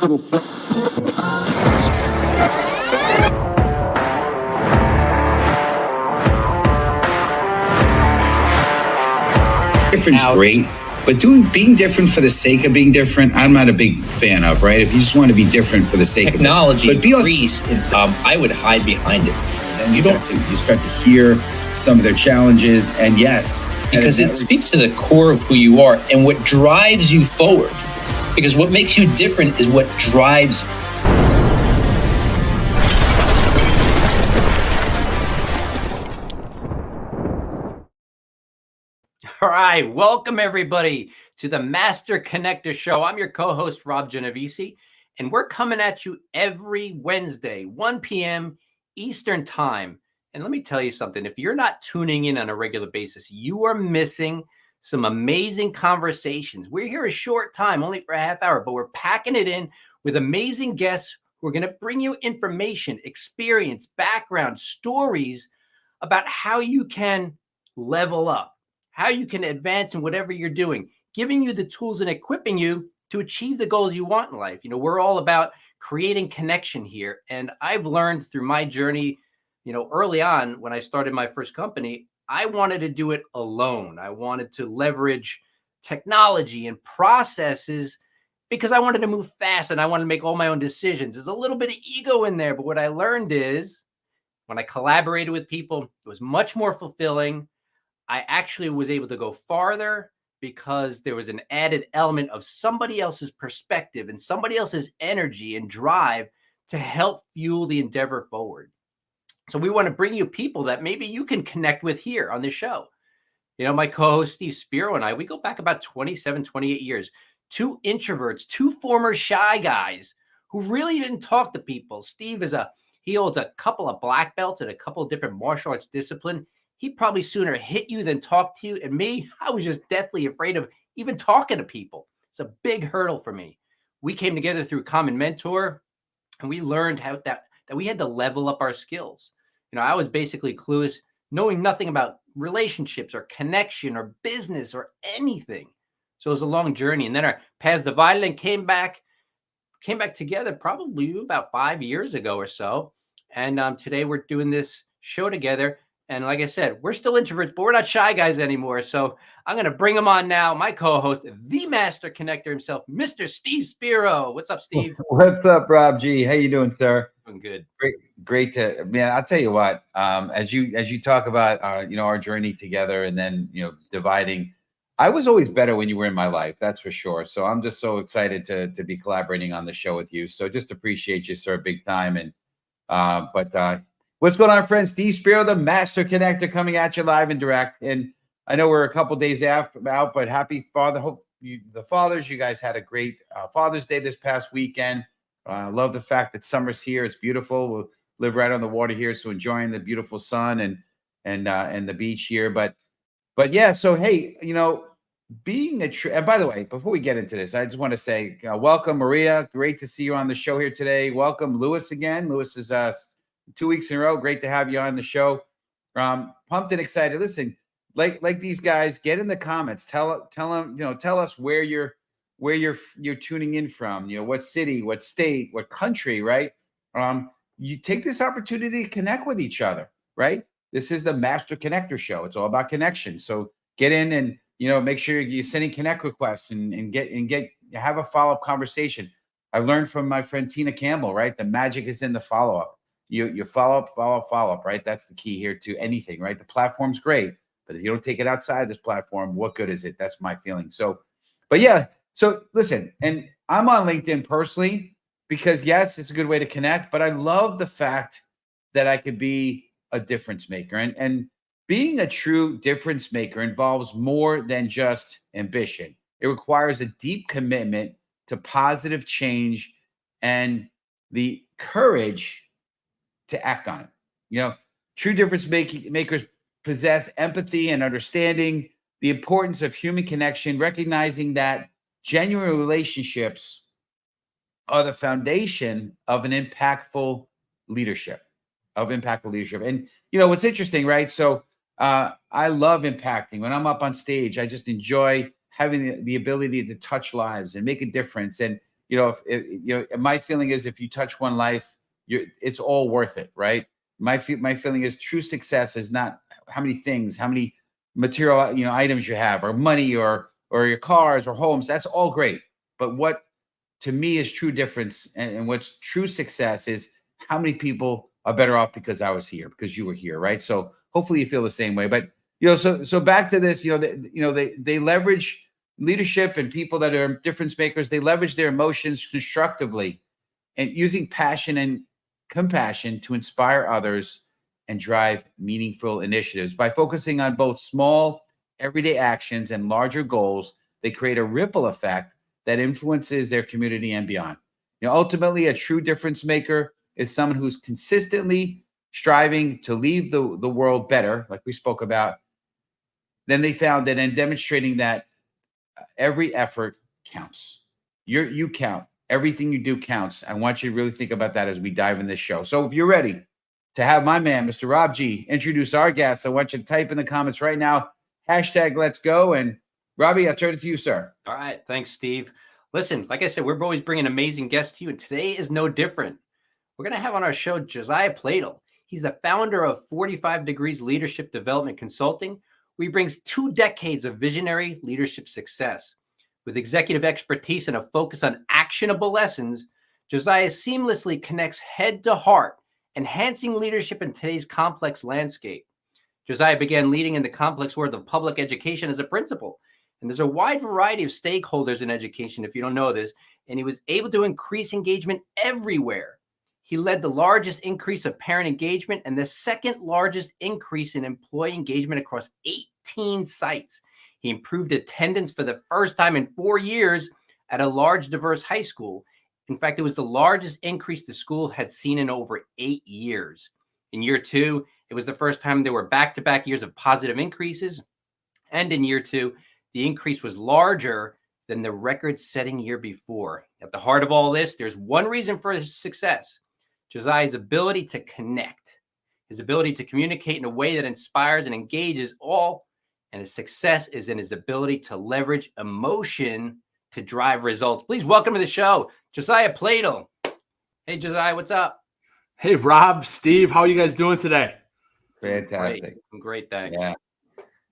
Different's great, but being different for the sake of being different, I'm not a big fan of, right? If you just want to be different for the sake technology of it. Technology, I would hide behind it. And you start to hear some of their challenges, and yes. Because it speaks to the core of who you are and what drives you forward. Because what makes you different is what drives you. All right, welcome everybody to the Master Connector Show. I'm your co-host, Rob Genovese, and we're coming at you every Wednesday, 1 p.m. Eastern Time. And let me tell you something, if you're not tuning in on a regular basis, you are missing some amazing conversations. We're here a short time, only for a half hour, but we're packing it in with amazing guests who are going to bring you information, experience, background, stories about how you can level up, how you can advance in whatever you're doing, giving you the tools and equipping you to achieve the goals you want in life. You know, we're all about creating connection here. And I've learned through my journey, you know, early on when I started my first company, I wanted to do it alone. I wanted to leverage technology and processes because I wanted to move fast and I wanted to make all my own decisions. There's a little bit of ego in there, but what I learned is when I collaborated with people, it was much more fulfilling. I actually was able to go farther because there was an added element of somebody else's perspective and somebody else's energy and drive to help fuel the endeavor forward. So we want to bring you people that maybe you can connect with here on this show. You know, my co-host Steve Spiro and I, we go back about 27, 28 years. Two introverts, two former shy guys who really didn't talk to people. Steve he holds a couple of black belts and a couple of different martial arts disciplines. He'd probably sooner hit you than talk to you. And me, I was just deathly afraid of even talking to people. It's a big hurdle for me. We came together through a common mentor, and we learned how that we had to level up our skills. You know, I was basically clueless, knowing nothing about relationships or connection or business or anything. So it was a long journey. And then our paths divided and came back together probably about 5 years ago or so. And today we're doing this show together. And like I said, we're still introverts, but we're not shy guys anymore. So I'm going to bring him on now. My co-host, the master connector himself, Mr. Steve Spiro. What's up, Steve? What's up, Rob G? How you doing, sir? Doing good. Great to, man. I'll tell you what. As you talk about our journey together, and then dividing. I was always better when you were in my life. That's for sure. So I'm just so excited to be collaborating on the show with you. So just appreciate you, sir, big time. And what's going on, friends? Steve Spiro, the Master Connector, coming at you live and direct. And I know we're a couple days out, but happy Father. Hope the fathers, you guys had a great Father's Day this past weekend. Love the fact that summer's here. It's beautiful. We'll live right on the water here, so enjoying the beautiful sun and the beach here. But yeah, so hey, being and by the way, before we get into this, I just want to say welcome, Maria. Great to see you on the show here today. Welcome, Lewis, again. Lewis is 2 weeks in a row. Great to have you on the show. Pumped and excited. Listen, like these guys, get in the comments. Tell them, tell us where you're tuning in from. What city, what state, what country, right? You take this opportunity to connect with each other, right? This is the Master Connector Show. It's all about connection. So get in and make sure you're sending connect requests and have a follow-up conversation. I learned from my friend Tina Campbell, right? The magic is in the follow-up. You follow up, right? That's the key here to anything, right? The platform's great, but if you don't take it outside this platform, what good is it? That's my feeling. So, but yeah, so listen, and I'm on LinkedIn personally because yes, it's a good way to connect, but I love the fact that I could be a difference maker. And being a true difference maker involves more than just ambition. It requires a deep commitment to positive change and the courage to act on it. True difference makers possess empathy and understanding the importance of human connection, recognizing that genuine relationships are the foundation of an impactful leadership. And what's interesting, right? So I love impacting. When I'm up on stage, I just enjoy having the ability to touch lives and make a difference. And my feeling is if you touch one life, it's all worth it, right? My feeling is true success is not how many things, how many material, items you have, or money, or your cars or homes. That's all great. But what to me is true difference, and what's true success is how many people are better off because I was here, because you were here, right? So hopefully you feel the same way. But so back to this, they leverage leadership, and people that are difference makers, they leverage their emotions constructively and using passion and compassion to inspire others and drive meaningful initiatives. By focusing on both small, everyday actions and larger goals, they create a ripple effect that influences their community and beyond. Ultimately, a true difference maker is someone who's consistently striving to leave the world better, like we spoke about. Then they found that in demonstrating that every effort counts. You count. Everything you do counts. I want you to really think about that as we dive in this show. So if you're ready to have my man, Mr. Rob G, introduce our guest, I want you to type in the comments right now, #let's go. And Robbie, I'll turn it to you, sir. All right. Thanks, Steve. Listen, like I said, we're always bringing amazing guests to you, and today is no different. We're going to have on our show Josiah Pladel. He's the founder of 45 Degrees Leadership Development Consulting, where he brings 2 decades of visionary leadership success. With executive expertise and a focus on actionable lessons, Josiah seamlessly connects head to heart, enhancing leadership in today's complex landscape. Josiah began leading in the complex world of public education as a principal. And there's a wide variety of stakeholders in education, if you don't know this, and he was able to increase engagement everywhere. He led the largest increase of parent engagement and the second largest increase in employee engagement across 18 sites. He improved attendance for the first time in 4 years at a large, diverse high school. In fact, it was the largest increase the school had seen in over 8 years. In year 2, it was the first time there were back-to-back years of positive increases. And in year 2, the increase was larger than the record-setting year before. At the heart of all this, there's one reason for his success: Josiah's ability to connect, his ability to communicate in a way that inspires and engages all, and his success is in his ability to leverage emotion to drive results. Please welcome to the show, Josiah Pladel. Hey, Josiah, what's up? Hey, Rob, Steve, how are you guys doing today? Fantastic. I'm great, thanks. Yeah.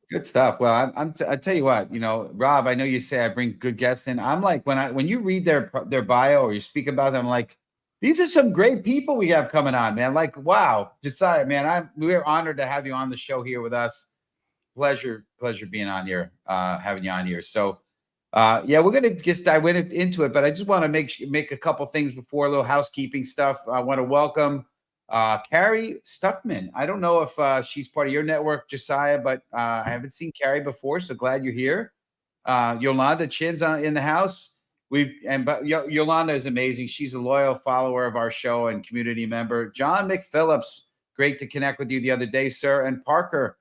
Good stuff. Well, I tell you what, Rob, I know you say I bring good guests in. I'm like, when you read their bio or you speak about them, I'm like, these are some great people we have coming on, man. Like, wow, Josiah, man, we're honored to have you on the show here with us. Pleasure being on here, having you on here. So, we're gonna just dive into it, but I just want to make a couple things before, a little housekeeping stuff. I want to welcome Carrie Stuckman. I don't know if she's part of your network, Josiah, but I haven't seen Carrie before, so glad you're here. Yolanda Chin's in the house. Yolanda is amazing. She's a loyal follower of our show and community member. John McPhillips, great to connect with you the other day, sir. And Parker,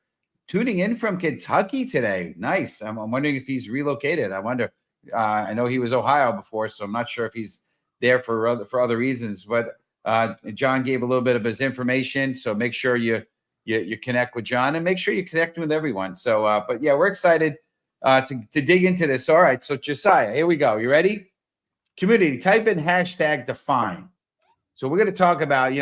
tuning in from Kentucky today. Nice. I'm wondering if he's relocated. I wonder. I know he was Ohio before, so I'm not sure if he's there for other reasons. But John gave a little bit of his information, so make sure you connect with John, and make sure you connect with everyone. So, but yeah, we're excited to dig into this. All right, so Josiah, here we go. You ready? Community, type in #define. So we're going to talk about,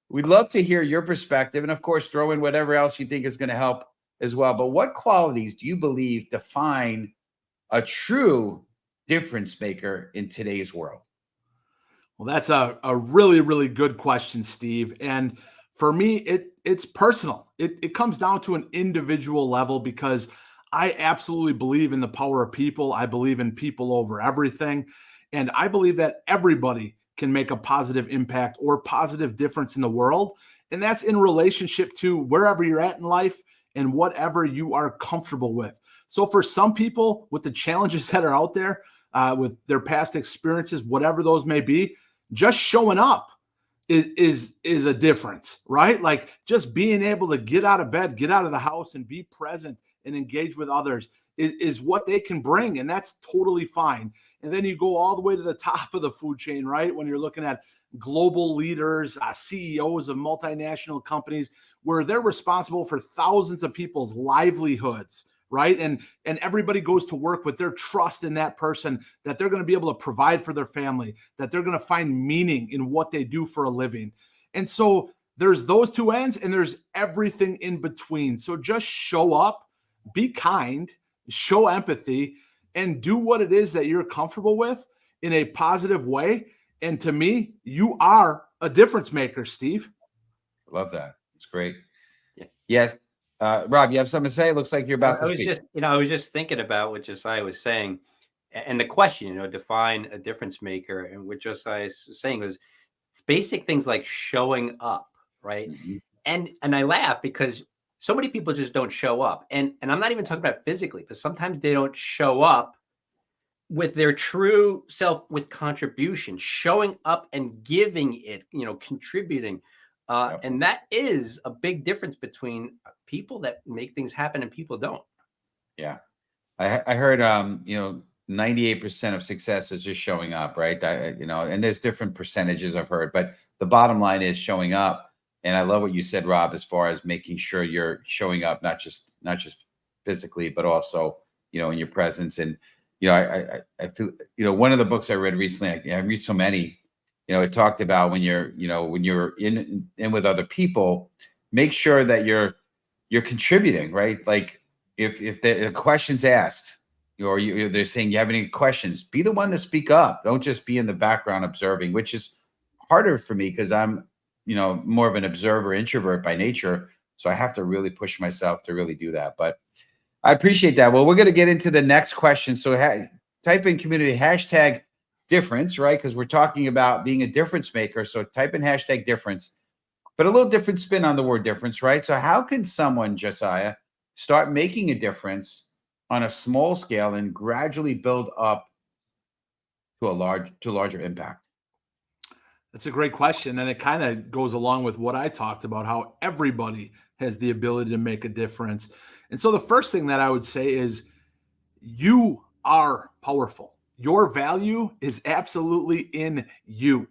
we'd love to hear your perspective, and of course, throw in whatever else you think is going to help as well. But what qualities do you believe define a true difference maker in today's world? Well, that's a really, really good question, Steve. And for me, it's personal. It comes down to an individual level, because I absolutely believe in the power of people. I believe in people over everything. And I believe that everybody can make a positive impact or positive difference in the world. And that's in relationship to wherever you're at in life and whatever you are comfortable with. So for some people, with the challenges that are out there, with their past experiences, whatever those may be, just showing up is a difference, right? Like just being able to get out of bed, get out of the house, and be present and engage with others is what they can bring. And that's totally fine. And then you go all the way to the top of the food chain, right? When you're looking at global leaders, CEOs of multinational companies, where they're responsible for thousands of people's livelihoods, right? And everybody goes to work with their trust in that person, that they're going to be able to provide for their family, that they're going to find meaning in what they do for a living. And so there's those two ends, and there's everything in between. So just show up, be kind, show empathy, and do what it is that you're comfortable with in a positive way. And to me, you are a difference maker, Steve. Love that. It's great. Yeah. Yes. Rob, you have something to say? It looks like you're about to speak. I was just thinking about what Josiah was saying, and the question, define a difference maker. And what Josiah is saying was, it's basic things like showing up, right? Mm-hmm. And I laugh because so many people just don't show up. And I'm not even talking about physically, but sometimes they don't show up with their true self, with contribution, showing up and giving it, contributing. And that is a big difference between people that make things happen and people don't. Yeah. I heard, 98% of success is just showing up, right? And there's different percentages I've heard, but the bottom line is showing up. And I love what you said, Rob, as far as making sure you're showing up, not just physically, but also, in your presence. And, I feel, one of the books I read recently, I read so many, it talked about when you're in with other people, make sure that you're contributing, right? Like if the question's asked, or they're saying you have any questions, be the one to speak up. Don't just be in the background observing, which is harder for me because I'm, more of an observer introvert by nature. So I have to really push myself to really do that. But I appreciate that. Well, we're going to get into the next question. So type in community #difference, right? Because we're talking about being a difference maker. So type in #difference, but a little different spin on the word difference, right? So how can someone, Josiah, start making a difference on a small scale and gradually build up to a larger impact? That's a great question. And it kind of goes along with what I talked about, how everybody has the ability to make a difference. And so the first thing that I would say is you are powerful. Your value is absolutely in you.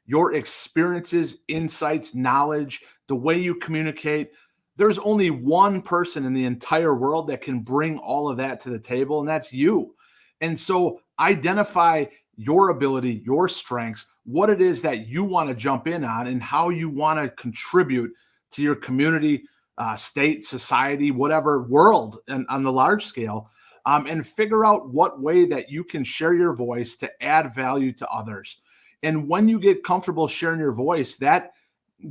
Your experiences, insights, knowledge, the way you communicate. There's only one person in the entire world that can bring all of that to the table, and that's you. And so identify your ability, your strengths, what it is that you want to jump in on, and how you want to contribute to your community, state, society, whatever, world, and on the large scale, and figure out what way that you can share your voice to add value to others. And when you get comfortable sharing your voice, that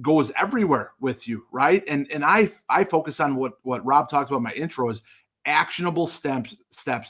goes everywhere with you, right? And I focus on what Rob talked about in my intro is actionable steps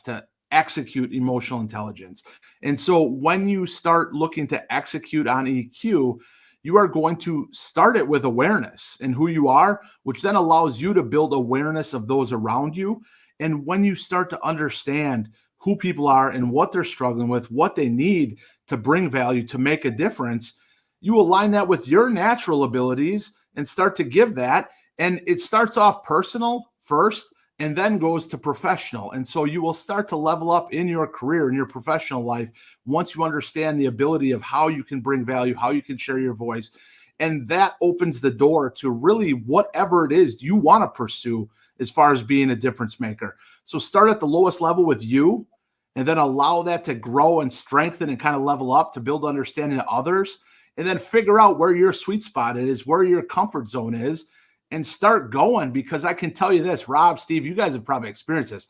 to execute emotional intelligence. And so when you start looking to execute on EQ, you are going to start it with awareness and who you are, which then allows you to build awareness of those around you. And when you start to understand who people are and what they're struggling with, what they need to bring value, to make a difference, you align that with your natural abilities and start to give that. And it starts off personal first and then goes to professional. And so you will start to level up in your career, in your professional life, once you understand the ability of how you can bring value, how you can share your voice. And that opens the door to really whatever it is you want to pursue as far as being a difference maker. So start at the lowest level with you, and then allow that to grow and strengthen and kind of level up to build understanding of others. And then figure out where your sweet spot is, where your comfort zone is, and start going. Because I can tell you this, Rob, Steve, you guys have probably experienced this.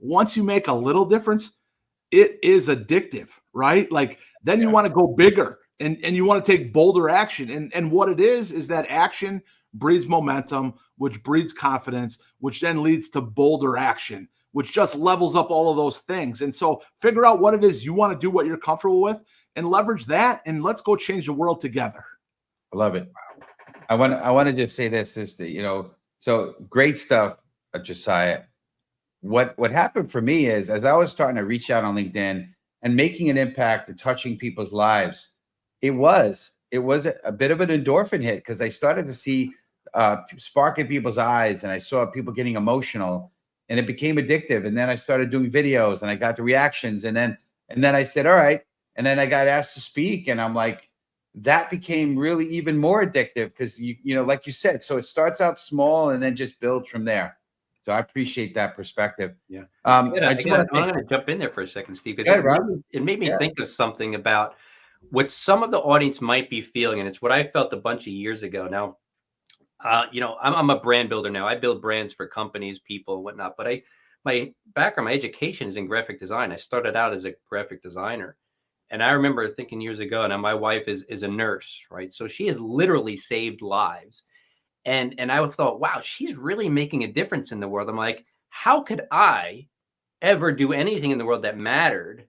Once you make a little difference, it is addictive, right? Like then you want to go bigger and you want to take bolder action. And what it is that action breeds momentum, which breeds confidence, which then leads to bolder action, which just levels up all of those things. And so figure out what it is you want to do, what you're comfortable with, and leverage that, and let's go change the world together. I love it. I want to just say this is that, so great stuff, Josiah. What happened for me is, as I was starting to reach out on LinkedIn and making an impact and touching people's lives, it was a bit of an endorphin hit, because I started to see spark in people's eyes, and I saw people getting emotional, and it became addictive. And then I started doing videos, and I got the reactions, and then I said, all right. And then I got asked to speak, and I'm like, that became really even more addictive, because you like you said, so it starts out small and then just builds from there. So I appreciate that perspective. Yeah. I just want I'm to going to jump in there for a second, Steve, because yeah, Rob. it made me Yeah. think of something about what some of the audience might be feeling. And it's what I felt a bunch of years ago. Now, I'm a brand builder now. I build brands for companies, people, whatnot. But my background, my education is in graphic design. I started out as a graphic designer. And I remember thinking years ago, now my wife is a nurse, right? So she has literally saved lives. And I thought, wow, she's really making a difference in the world. I'm like, how could I ever do anything in the world that mattered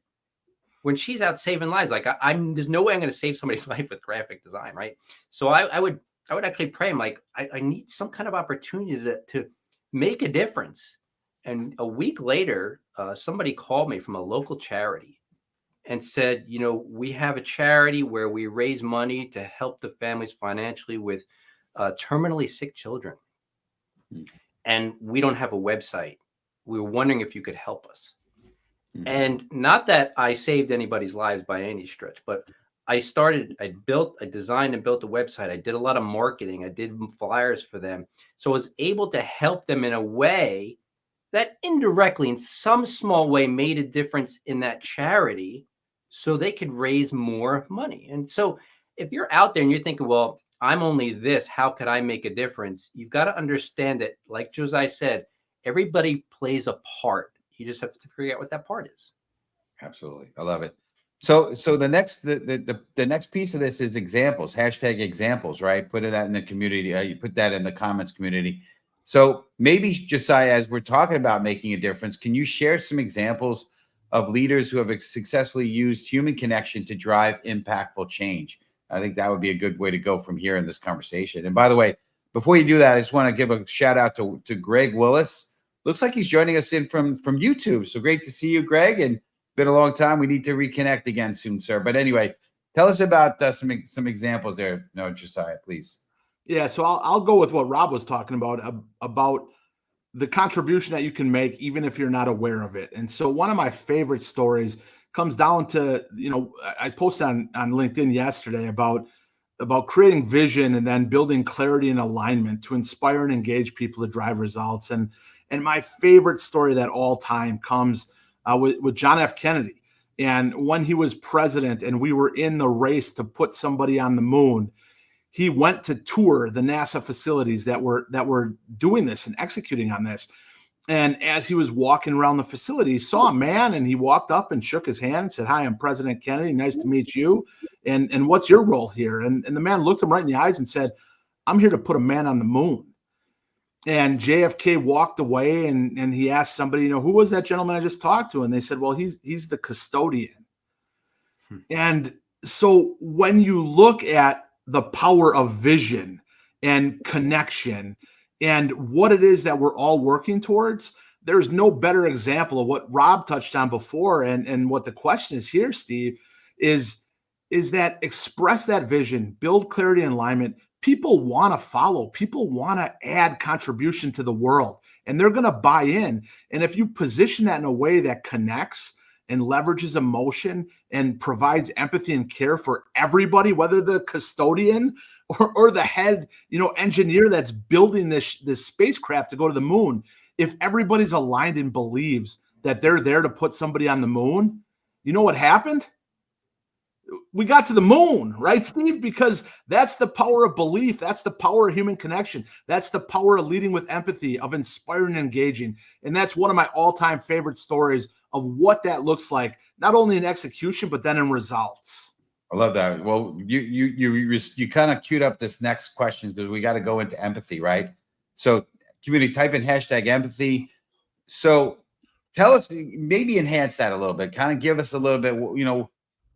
when she's out saving lives? Like I'm there's no way I'm going to save somebody's life with graphic design, right? So I would actually pray. I'm like, I need some kind of opportunity to make a difference. And a week later, somebody called me from a local charity and said, we have a charity where we raise money to help the families financially with terminally sick children. And we don't have a website. We were wondering if you could help us. And not that I saved anybody's lives by any stretch, but I designed and built a website. I did a lot of marketing. I did flyers for them. So I was able to help them in a way that indirectly, in some small way, made a difference in that charity so they could raise more money. And so if you're out there and you're thinking, well, I'm only this, how could I make a difference? You've got to understand that, like Josiah said, everybody plays a part. You just have to figure out what that part is. Absolutely. I love it. So the next piece of this is examples, hashtag examples, right? Put that in the community. You put that in the comments community. So maybe, Josiah, as we're talking about making a difference, can you share some examples of leaders who have successfully used human connection to drive impactful change? I think that would be a good way to go from here in this conversation. And by the way, before you do that, I just want to give a shout out to Greg Willis. Looks like he's joining us in from YouTube. So great to see you, Greg. And been a long time. We need to reconnect again soon, sir. But anyway, tell us about some examples there. No, Josiah, please. Yeah, so I'll go with what Rob was talking about the contribution that you can make even if you're not aware of it. And so one of my favorite stories comes down to, I posted on LinkedIn yesterday about creating vision and then building clarity and alignment to inspire and engage people to drive results. And my favorite story of that all time comes with John F. Kennedy. And when he was president and we were in the race to put somebody on the moon, he went to tour the NASA facilities that were doing this and executing on this. And as he was walking around the facility, he saw a man and he walked up and shook his hand and said, "Hi, I'm President Kennedy. Nice to meet you. And what's your role here?" And the man looked him right in the eyes and said, "I'm here to put a man on the moon." And JFK walked away and he asked somebody, who was that gentleman I just talked to? And they said, well, he's the custodian. And so when you look at the power of vision and connection and what it is that we're all working towards, there's no better example of what Rob touched on before. And what the question is here, Steve, is that express that vision, build clarity and alignment. People want to follow. People want to add contribution to the world, and they're going to buy in. And if you position that in a way that connects and leverages emotion and provides empathy and care for everybody, whether the custodian or the head, engineer that's building this spacecraft to go to the moon, if everybody's aligned and believes that they're there to put somebody on the moon, you know what happened? We got to the moon, right, Steve? Because that's the power of belief. That's the power of human connection. That's the power of leading with empathy, of inspiring and engaging. And that's one of my all-time favorite stories of what that looks like, not only in execution, but then in results. I love that. Well, you kind of queued up this next question because we got to go into empathy, right? So community, type in hashtag empathy. So tell us, maybe enhance that a little bit, kind of give us a little bit,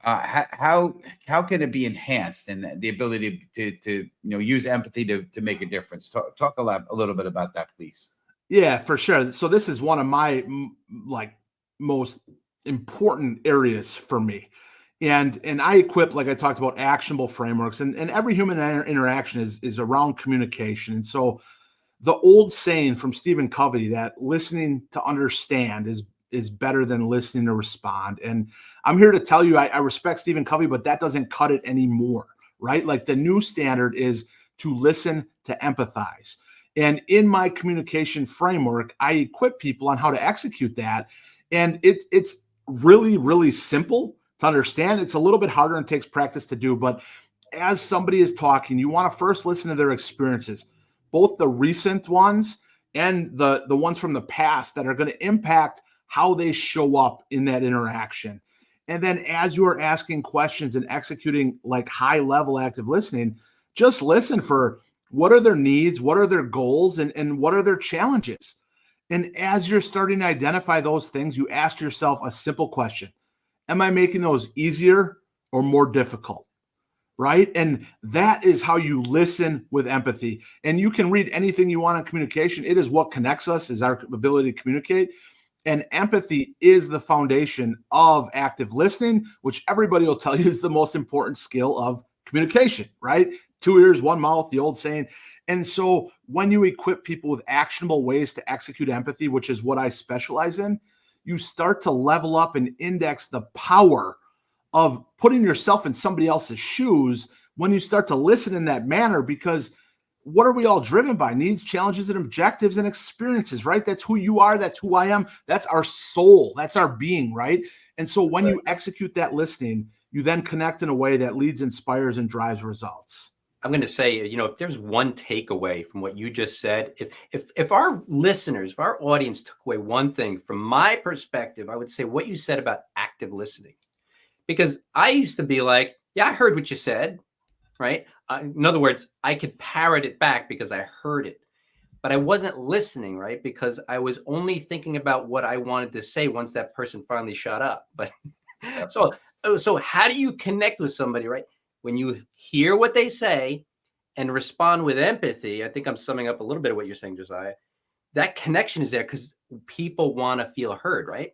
how can it be enhanced and the ability to use empathy to make a difference? Talk a little bit about that, please. Yeah, for sure. So this is one of my most important areas for me, and I equip, like I talked about, actionable frameworks, and every human interaction is around communication. And so the old saying from Stephen Covey that listening to understand is better than listening to respond. And I'm here to tell you, I respect Stephen Covey, but that doesn't cut it anymore, right? Like the new standard is to listen to empathize. And in my communication framework, I equip people on how to execute that. And it's really, really simple to understand. It's a little bit harder and takes practice to do. But as somebody is talking, you want to first listen to their experiences, both the recent ones and the ones from the past that are going to impact how they show up in that interaction. And then as you are asking questions and executing like high level active listening, just listen for what are their needs, what are their goals, and what are their challenges. And as you're starting to identify those things, you ask yourself a simple question. Am I making those easier or more difficult? Right? And that is how you listen with empathy. And you can read anything you want on communication. It is what connects us, is our ability to communicate. And empathy is the foundation of active listening, which everybody will tell you is the most important skill of communication, right? 2 ears, 1 mouth, the old saying. And so when you equip people with actionable ways to execute empathy, which is what I specialize in, you start to level up and index the power of putting yourself in somebody else's shoes when you start to listen in that manner. Because what are we all driven by? Needs, challenges, and objectives and experiences, right? That's who you are. That's who I am. That's our soul. That's our being, right? And so when you execute that listening, you then connect in a way that leads, inspires, and drives results. I'm going to say, if there's one takeaway from what you just said, if our listeners, if our audience took away one thing from my perspective, I would say what you said about active listening. Because I used to be like, yeah, I heard what you said, right? In other words, I could parrot it back because I heard it, but I wasn't listening, right? Because I was only thinking about what I wanted to say once that person finally shut up. But so how do you connect with somebody, right? When you hear what they say and respond with empathy, I think I'm summing up a little bit of what you're saying, Josiah. That connection is there because people want to feel heard, right?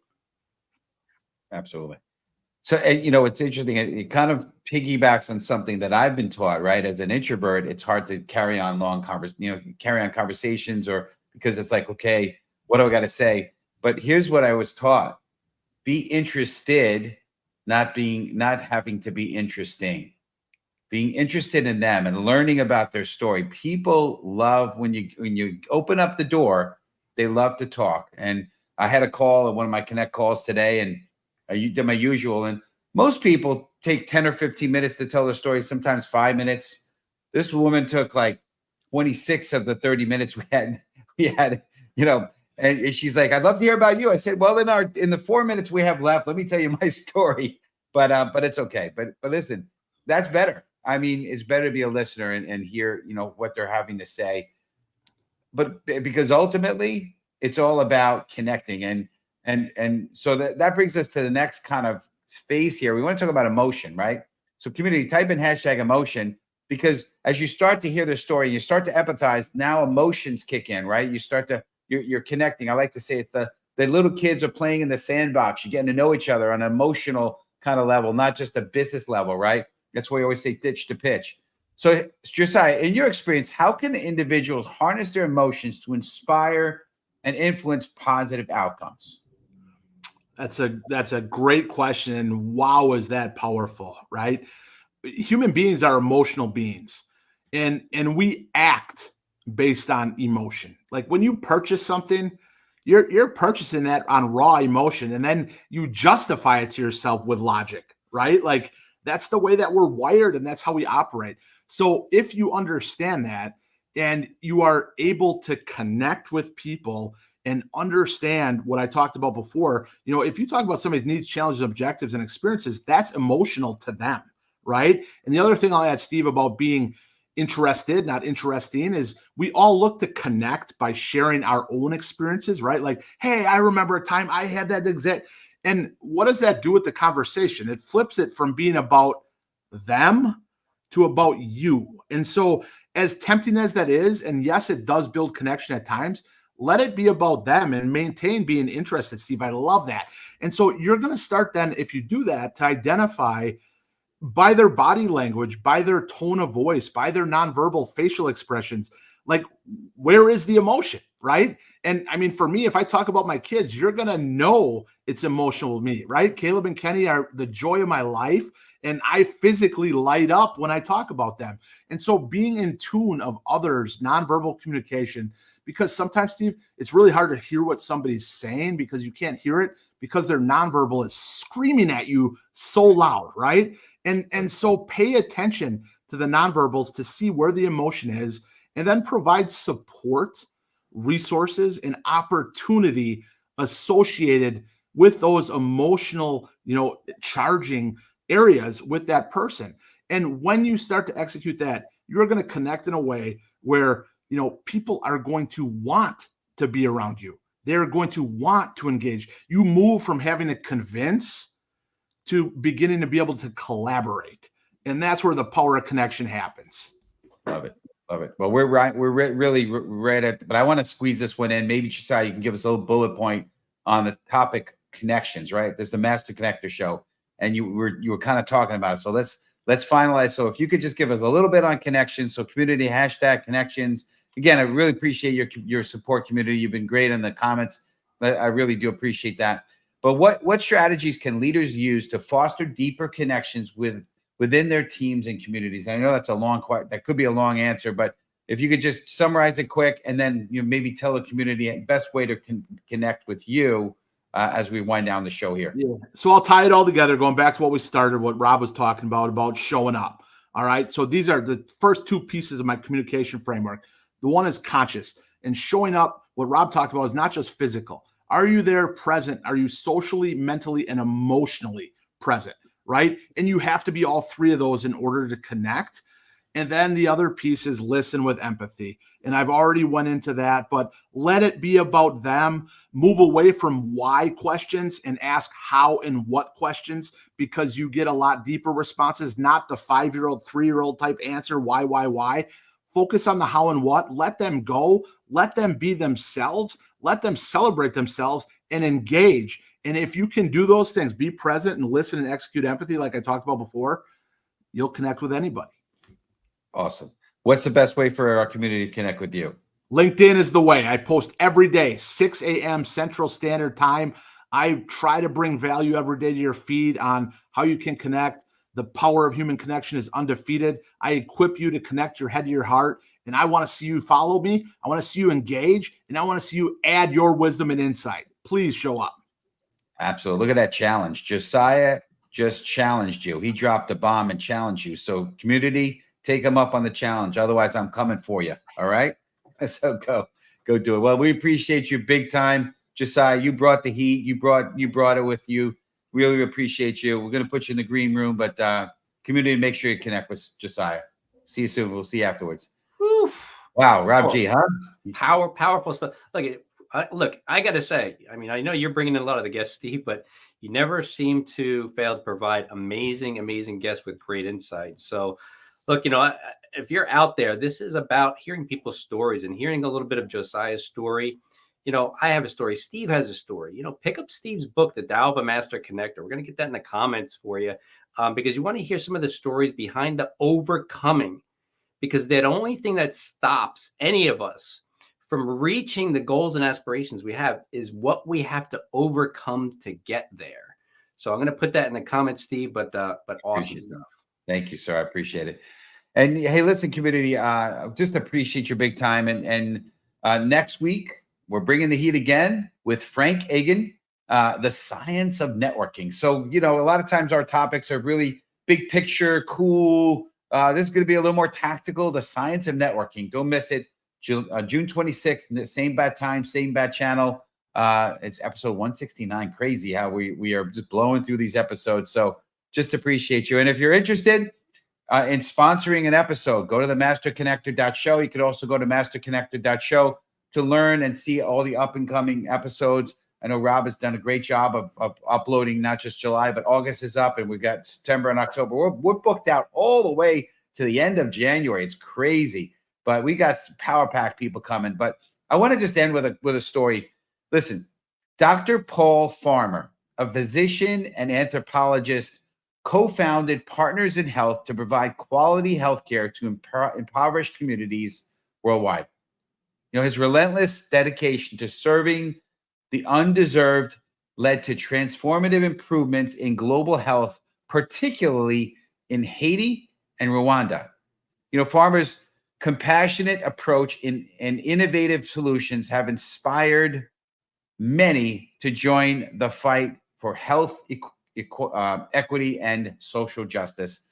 Absolutely. So, it's interesting. It kind of piggybacks on something that I've been taught, right? As an introvert, it's hard to carry on conversations, or because it's like, okay, what do I got to say? But here's what I was taught: be interested, not having to be interesting. Being interested in them and learning about their story. People love when you open up the door, they love to talk. And I had a call at one of my Connect calls today, and I did my usual. And most people take 10 or 15 minutes to tell their story, sometimes 5 minutes. This woman took like 26 of the 30 minutes we had, and she's like, I'd love to hear about you. I said, well, in the 4 minutes we have left, let me tell you my story. But it's okay. But listen, that's better. I mean, it's better to be a listener and hear, what they're having to say. But because ultimately it's all about connecting. And so that brings us to the next kind of phase here. We want to talk about emotion, right? So community, type in #emotion, because as you start to hear their story, you start to empathize. Now emotions kick in, right? You're connecting. I like to say it's the little kids are playing in the sandbox. You're getting to know each other on an emotional kind of level, not just a business level, right? That's why you always say ditch to pitch. So Josiah, in your experience, how can individuals harness their emotions to inspire and influence positive outcomes? That's a great question. And wow, is that powerful, right? Human beings are emotional beings, and we act based on emotion. Like when you purchase something, you're purchasing that on raw emotion, and then you justify it to yourself with logic, right? Like that's the way that we're wired, and that's how we operate. So if you understand that and you are able to connect with people and understand what I talked about before, if you talk about somebody's needs, challenges, objectives, and experiences, that's emotional to them, right? And the other thing I'll add, Steve, about being interested, not interesting, is we all look to connect by sharing our own experiences, right? Like, hey, I remember a time I had that exact. And what does that do with the conversation? It flips it from being about them to about you. And so as tempting as that is, and yes, it does build connection at times, let it be about them and maintain being interested, Steve. I love that. And so you're going to start then, if you do that, to identify by their body language, by their tone of voice, by their nonverbal facial expressions, Like, where is the emotion, right? And I mean, for me, if I talk about my kids, you're going to know it's emotional with me, right? Caleb and Kenny are the joy of my life, and I physically light up when I talk about them. And so being in tune of others, nonverbal communication, because sometimes, Steve, it's really hard to hear what somebody's saying because you can't hear it because their nonverbal is screaming at you so loud, right? And so pay attention to the nonverbals to see where the emotion is, and then provide support, resources, and opportunity associated with those emotional, charging areas with that person. And when you start to execute that, you're going to connect in a way where, people are going to want to be around you. They're going to want to engage. You move from having to convince to beginning to be able to collaborate. And that's where the power of connection happens. Love it. Love it. Well, we're right. We're really right at, but I want to squeeze this one in. Maybe Josiah, you can give us a little bullet point on the topic connections, right? There's the Master Connector Show, and you were kind of talking about it. So let's finalize. So if you could just give us a little bit on connections. So community #connections. Again, I really appreciate your support, community. You've been great in the comments. I really do appreciate that. But what strategies can leaders use to foster deeper connections within their teams and communities? And I know that's that could be a long answer, but if you could just summarize it quick, and then maybe tell the community the best way to connect with you as we wind down the show here. Yeah. So I'll tie it all together, going back to what we started, what Rob was talking about showing up. All right. So these are the first two pieces of my communication framework. The one is conscious, and showing up. What Rob talked about is not just physical. Are you there present? Are you socially, mentally, and emotionally present? Right. And you have to be all three of those in order to connect. And then the other piece is listen with empathy. And I've already went into that, but let it be about them. Move away from why questions and ask how and what questions, because you get a lot deeper responses, not the 5-year-old, 3-year-old type answer, why. Focus on the how and what. Let them go. Let them be themselves. Let them celebrate themselves and engage. And if you can do those things, be present and listen and execute empathy, like I talked about before, you'll connect with anybody. Awesome. What's the best way for our community to connect with you? LinkedIn is the way. I post every day, 6 a.m. Central Standard Time. I try to bring value every day to your feed on how you can connect. The power of human connection is undefeated. I equip you to connect your head to your heart. And I want to see you follow me. I want to see you engage. And I want to see you add your wisdom and insight. Please show up. Absolutely. Look at that challenge. Josiah just challenged you. He dropped a bomb and challenged you. So community, take him up on the challenge. Otherwise, I'm coming for you. All right. So go do it. Well, we appreciate you big time. Josiah, you brought the heat. You brought it with you. Really appreciate you. We're going to put you in the green room, but community, make sure you connect with Josiah. See you soon. We'll see you afterwards. Whew. Wow. Rob G, huh? Powerful stuff. Look, I got to say, I mean, I know you're bringing in a lot of the guests, Steve, but you never seem to fail to provide amazing guests with great insight. So look, if you're out there, this is about hearing people's stories and hearing a little bit of Josiah's story. I have a story. Steve has a story. Pick up Steve's book, The Tao of a Master Connector. We're going to get that in the comments for you because you want to hear some of the stories behind the overcoming, because that only thing that stops any of us from reaching the goals and aspirations we have is what we have to overcome to get there. So I'm going to put that in the comments, Steve, but awesome stuff. Thank you, sir. I appreciate it. And hey, listen, community, just appreciate your big time. And next week, we're bringing the heat again with Frank Egan, the science of networking. So, a lot of times our topics are really big picture, cool. This is going to be a little more tactical, the science of networking. Don't miss it. June 26th, same bad time, same bad channel. It's episode 169. Crazy how we are just blowing through these episodes. So just appreciate you. And if you're interested in sponsoring an episode, go to the masterconnector.show. You could also go to masterconnector.show to learn and see all the up and coming episodes. I know Rob has done a great job of uploading, not just July, but August is up, and we've got September and October. We're booked out all the way to the end of January. It's crazy, but we got some power pack people coming. But I want to just end with a story. Listen, Dr. Paul Farmer, a physician and anthropologist, co-founded Partners in Health to provide quality healthcare to impoverished communities worldwide. His relentless dedication to serving the undeserved led to transformative improvements in global health, particularly in Haiti and Rwanda. Farmers' compassionate approach and innovative solutions have inspired many to join the fight for health, equity, and social justice.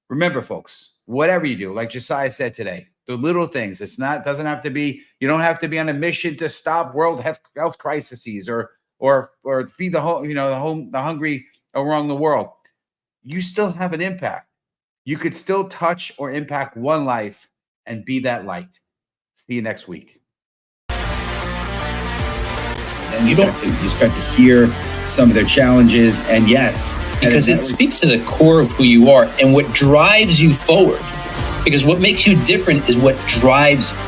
Remember, folks, whatever you do, like Josiah said today, the little things. Doesn't have to be. You don't have to be on a mission to stop world health crises or feed the hungry around the world. You still have an impact. You could still touch or impact one life and be that light. See you next week. And you start to hear some of their challenges, and yes, because it speaks to the core of who you are and what drives you forward. Because what makes you different is what drives you.